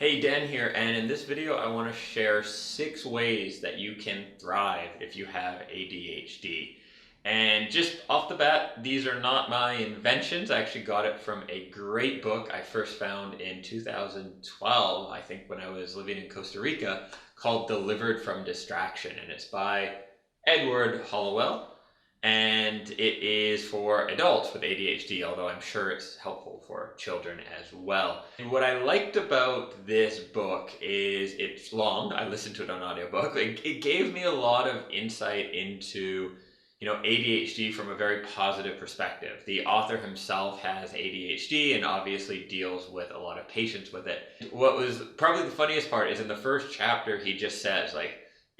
Hey, Dan here, and in this video I want to share 6 ways that you can thrive if you have ADHD. And just off the bat, these are not my inventions. I actually got it from a great book I first found in 2012, I think when I was living in Costa Rica, called Delivered from Distraction, and it's by Edward Hollowell. And it is for adults with ADHD, although I'm sure it's helpful for children as well. And what I liked about this book is it's long. I listened to it on audiobook. It gave me a lot of insight into, ADHD from a very positive perspective. The author himself has ADHD and obviously deals with a lot of patients with it. What was probably the funniest part is in the first chapter, he just says,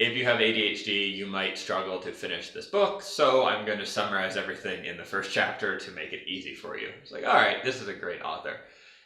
if you have ADHD, you might struggle to finish this book, so I'm going to summarize everything in the first chapter to make it easy for you. It's like, all right, this is a great author.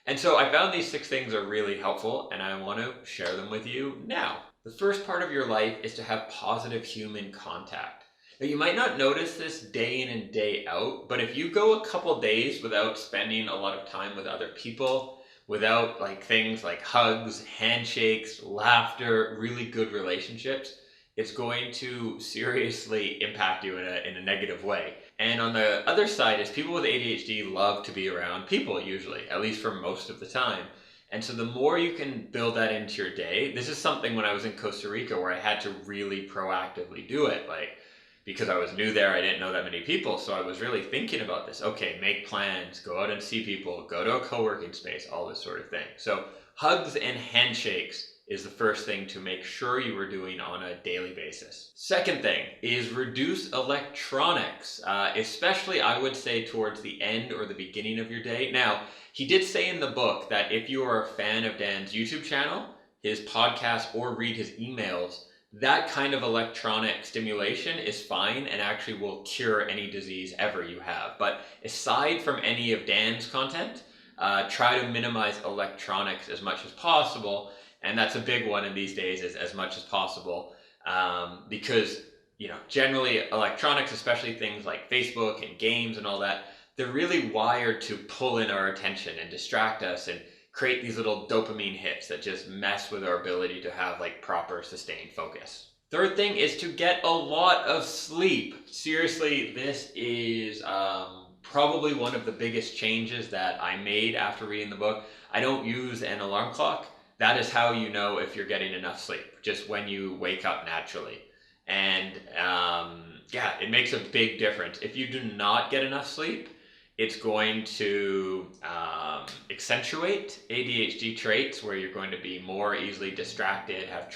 And so I found these 6 things are really helpful, and I want to share them with you now. The first part of your life is to have positive human contact. Now, you might not notice this day in and day out, but if you go a couple days without spending a lot of time with other people, without things like hugs, handshakes, laughter, really good relationships, it's going to seriously impact you in a negative way. And on the other side is people with ADHD love to be around people usually, at least for most of the time. And so the more you can build that into your day, this is something when I was in Costa Rica where I had to really proactively do it, because I was new there, I didn't know that many people, so I was really thinking about this. Okay, make plans, go out and see people, go to a co-working space, all this sort of thing. So hugs and handshakes is the first thing to make sure you are doing on a daily basis. Second thing is reduce electronics, especially I would say towards the end or the beginning of your day. Now, he did say in the book that if you are a fan of Dan's YouTube channel, his podcast, or read his emails, that kind of electronic stimulation is fine and actually will cure any disease ever you have. But aside from any of Dan's content, try to minimize electronics as much as possible. And that's a big one in these days, is as much as possible, because generally electronics, especially things like Facebook and games and all that, they're really wired to pull in our attention and distract us and create these little dopamine hits that just mess with our ability to have proper sustained focus. Third thing is to get a lot of sleep. Seriously, this is probably one of the biggest changes that I made after reading the book. I don't use an alarm clock. That is how you know if you're getting enough sleep, just when you wake up naturally. And it makes a big difference. If you do not get enough sleep, it's going to accentuate ADHD traits where you're going to be more easily distracted, have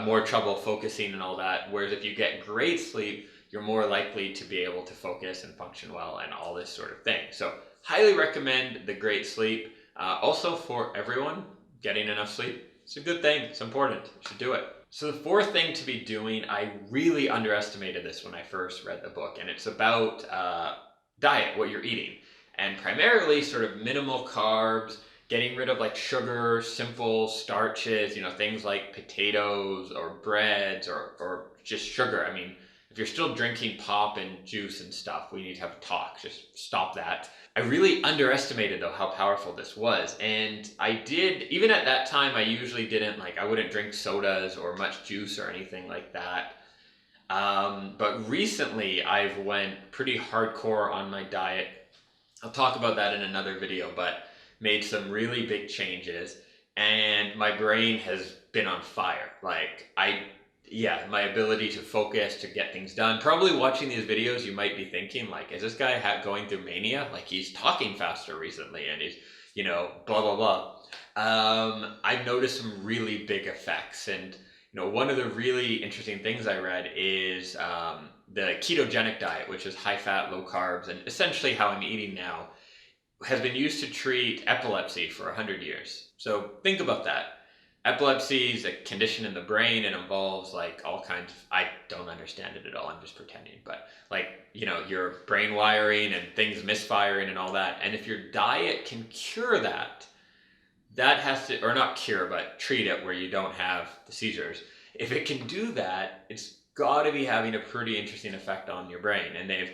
more trouble focusing and all that. Whereas if you get great sleep, you're more likely to be able to focus and function well and all this sort of thing. So highly recommend the great sleep. Also for everyone, getting enough sleep, it's a good thing. It's important. You should do it. So the fourth thing to be doing, I really underestimated this when I first read the book, and it's about diet, what you're eating, and primarily sort of minimal carbs, getting rid of sugar, simple starches, things like potatoes or breads or just sugar. I mean, if you're still drinking pop and juice and stuff, we need to have a talk. Just stop that. I really underestimated though how powerful this was. And I did, even at that time, I usually didn't I wouldn't drink sodas or much juice or anything like that. But recently I've went pretty hardcore on my diet. I'll talk about that in another video, but made some really big changes and my brain has been on fire. My ability to focus, to get things done. Probably watching these videos, you might be thinking is this guy going through mania? He's talking faster recently and he's, blah, blah, blah. I've noticed some really big effects. And one of the really interesting things I read is the Ketogenic Diet, which is high fat, low carbs, and essentially how I'm eating now, has been used to treat epilepsy for 100 years. So think about that. Epilepsy is a condition in the brain. It involves all kinds of, I don't understand it at all, I'm just pretending, but your brain wiring and things misfiring and all that. And if your diet can cure that, that has to, or not cure, but treat it where you don't have the seizures. If it can do that, it's got to be having a pretty interesting effect on your brain. And they've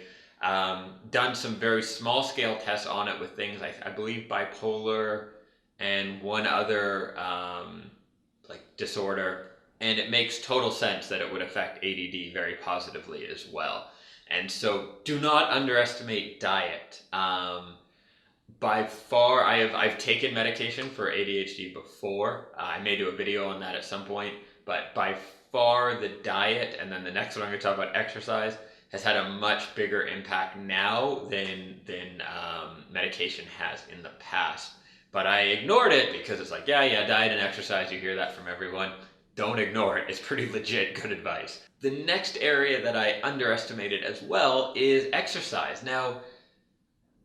done some very small scale tests on it with things I believe bipolar and one other like disorder, and it makes total sense that it would affect ADD very positively as well. And so do not underestimate diet. By far, I've taken medication for ADHD before. I may do a video on that at some point, but by far the diet, and then the next one I'm going to talk about, exercise, has had a much bigger impact now than medication has in the past. But I ignored it because it's like, yeah, diet and exercise, you hear that from everyone. Don't ignore it. It's pretty legit good advice. The next area that I underestimated as well is exercise. Now,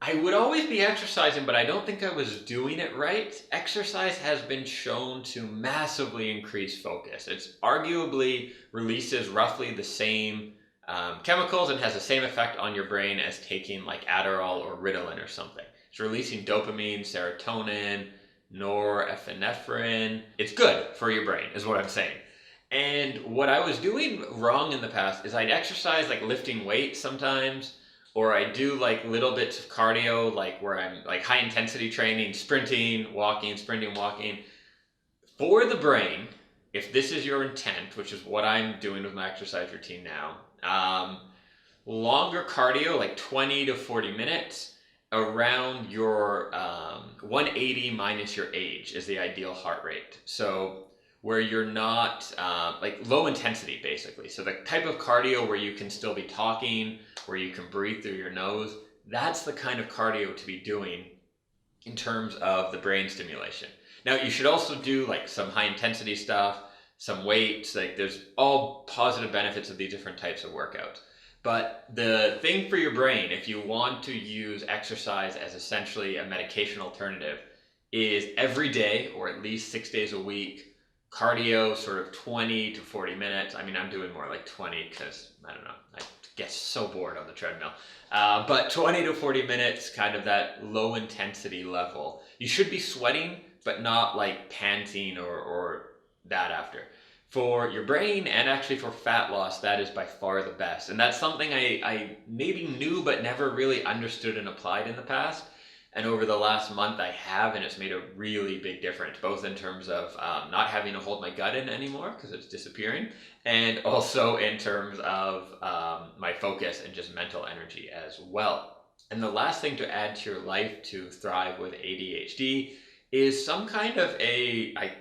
I would always be exercising, but I don't think I was doing it right. Exercise has been shown to massively increase focus. It's arguably releases roughly the same chemicals and has the same effect on your brain as taking like Adderall or Ritalin or something. It's releasing dopamine, serotonin, norepinephrine. It's good for your brain, is what I'm saying. And what I was doing wrong in the past is I'd exercise like lifting weights sometimes, or I do like little bits of cardio, like where I'm like high intensity training, sprinting, walking, sprinting, walking. For the brain, if this is your intent, which is what I'm doing with my exercise routine now, longer cardio, like 20 to 40 minutes, around your 180 minus your age is the ideal heart rate. So where you're not like low intensity basically. So the type of cardio where you can still be talking, where you can breathe through your nose, that's the kind of cardio to be doing in terms of the brain stimulation. Now you should also do like some high intensity stuff, some weights, like there's all positive benefits of these different types of workouts. But the thing for your brain, if you want to use exercise as essentially a medication alternative, is every day or at least 6 days a week, cardio, sort of 20 to 40 minutes. I mean, I'm doing more like 20 because, I don't know, I get so bored on the treadmill. But 20 to 40 minutes, kind of that low intensity level. You should be sweating, but not like panting or that after. For your brain and actually for fat loss, that is by far the best. And that's something I maybe knew but never really understood and applied in the past. And over the last month I have, and it's made a really big difference, both in terms of not having to hold my gut in anymore because it's disappearing, and also in terms of my focus and just mental energy as well. And the last thing to add to your life to thrive with ADHD is some kind of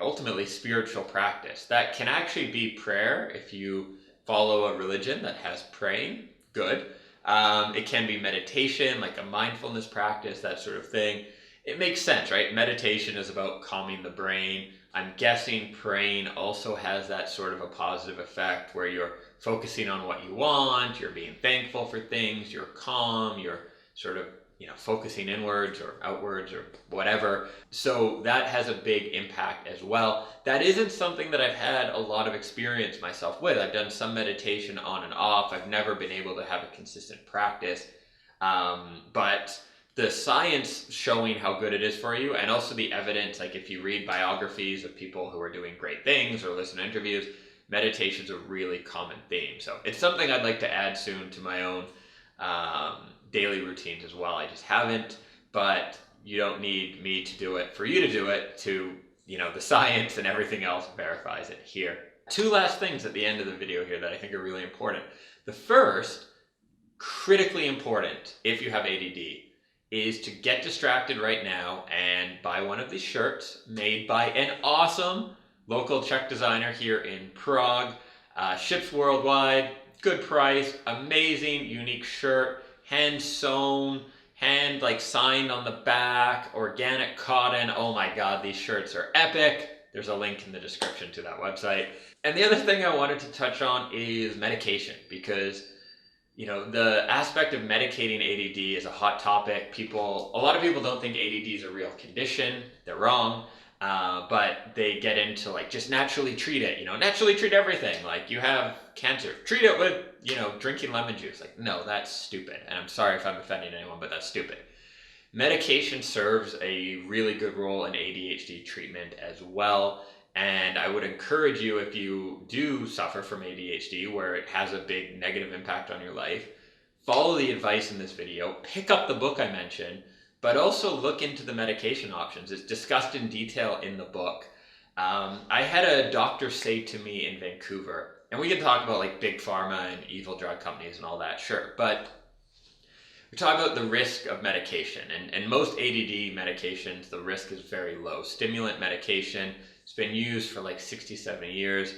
ultimately spiritual practice. That can actually be prayer if you follow a religion that has praying, good. It can be meditation, like a mindfulness practice, that sort of thing. It makes sense, right? Meditation is about calming the brain. I'm guessing praying also has that sort of a positive effect where you're focusing on what you want, you're being thankful for things, you're calm, you're sort of focusing inwards or outwards or whatever. So that has a big impact as well. That isn't something that I've had a lot of experience myself with. I've done some meditation on and off. I've never been able to have a consistent practice. But the science showing how good it is for you, and also the evidence, like if you read biographies of people who are doing great things or listen to interviews, meditation's a really common theme. So it's something I'd like to add soon to my own daily routines as well. I just haven't, but you don't need me to do it for you to do it. The science and everything else verifies it here. Two last things at the end of the video here that I think are really important. The first, critically important if you have ADD, is to get distracted right now and buy one of these shirts made by an awesome local Czech designer here in Prague. Ships worldwide, good price, amazing, unique shirt. Hand sewn, hand signed on the back, organic cotton. Oh my God, these shirts are epic. There's a link in the description to that website. And the other thing I wanted to touch on is medication, because the aspect of medicating ADD is a hot topic. A lot of people don't think ADD is a real condition. They're wrong. But they get into just naturally treat it, naturally treat everything. Like you have cancer, treat it with, drinking lemon juice. Like, no, that's stupid. And I'm sorry if I'm offending anyone, but that's stupid. Medication serves a really good role in ADHD treatment as well. And I would encourage you, if you do suffer from ADHD, where it has a big negative impact on your life, follow the advice in this video, pick up the book I mentioned, but also look into the medication options. It's discussed in detail in the book. I had a doctor say to me in Vancouver, and we can talk about like big pharma and evil drug companies and all that, sure, but we talk about the risk of medication, and most ADD medications, the risk is very low. Stimulant medication, it's been used for like 60, 70 years.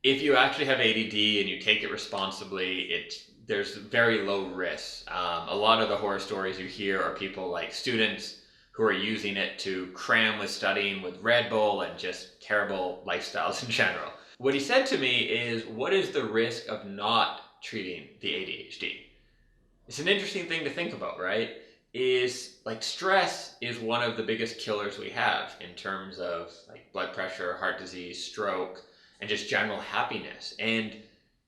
If you actually have ADD and you take it responsibly, there's very low risks. A lot of the horror stories you hear are people like students who are using it to cram with studying with Red Bull and just terrible lifestyles in general. What he said to me is, what is the risk of not treating the ADHD? It's an interesting thing to think about, right? Is like stress is one of the biggest killers we have in terms of like blood pressure, heart disease, stroke, and just general happiness. And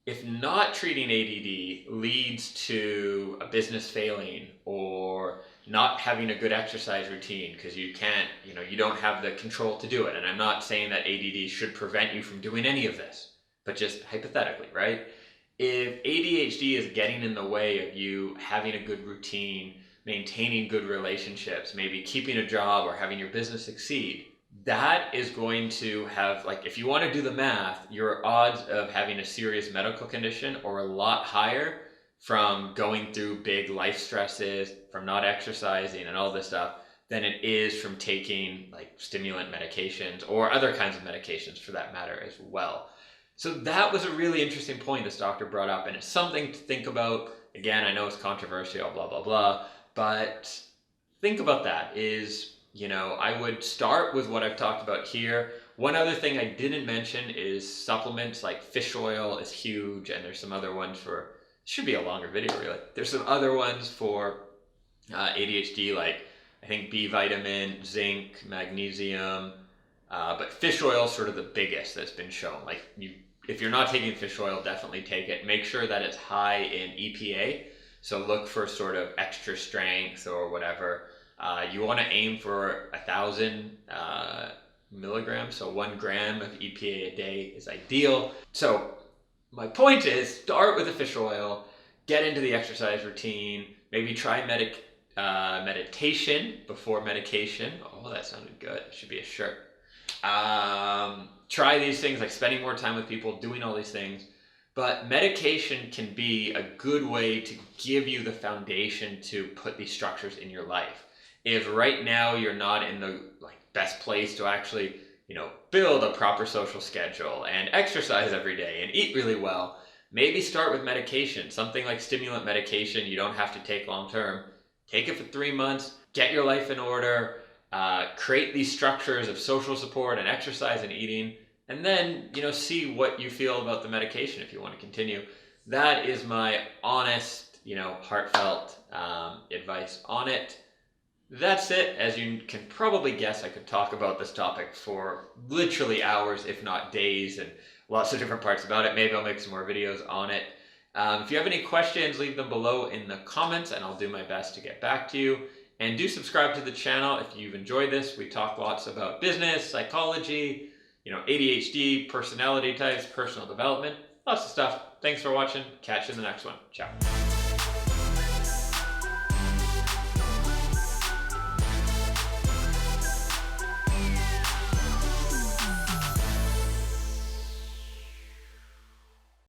if not treating ADD leads to a business failing or not having a good exercise routine because you can't, you don't have the control to do it. And I'm not saying that ADD should prevent you from doing any of this, but just hypothetically, right? If ADHD is getting in the way of you having a good routine, maintaining good relationships, maybe keeping a job or having your business succeed, that is going to have, like, if you want to do the math, your odds of having a serious medical condition are a lot higher from going through big life stresses, from not exercising and all this stuff, than it is from taking like stimulant medications or other kinds of medications for that matter as well. So that was a really interesting point this doctor brought up, and it's something to think about. Again, I know it's controversial, blah, blah, blah, but think about that is, I would start with what I've talked about here. One other thing I didn't mention is supplements, like fish oil is huge, and there's some other ones for, should be a longer video really. There's some other ones for ADHD, like I think B vitamin, zinc, magnesium, but fish oil is sort of the biggest that's been shown. Like if you're not taking fish oil, definitely take it. Make sure that it's high in EPA. So look for sort of extra strength or whatever. You want to aim for 1,000 milligrams. So 1 gram of EPA a day is ideal. So my point is, start with the fish oil, get into the exercise routine, maybe try meditation before medication. Oh, that sounded good. It should be a shirt. Try these things like spending more time with people, doing all these things. But medication can be a good way to give you the foundation to put these structures in your life. If right now you're not in the best place to actually, build a proper social schedule and exercise every day and eat really well, maybe start with medication, something like stimulant medication you don't have to take long term. Take it for 3 months, get your life in order, create these structures of social support and exercise and eating, and then, see what you feel about the medication if you want to continue. That is my honest, heartfelt advice on it. That's it. As you can probably guess, I could talk about this topic for literally hours, if not days, and lots of different parts about it. Maybe I'll make some more videos on it. If you have any questions, leave them below in the comments and I'll do my best to get back to you. And do subscribe to the channel if you've enjoyed this. We talk lots about business, psychology, ADHD, personality types, personal development, lots of stuff. Thanks for watching. Catch you in the next one. Ciao.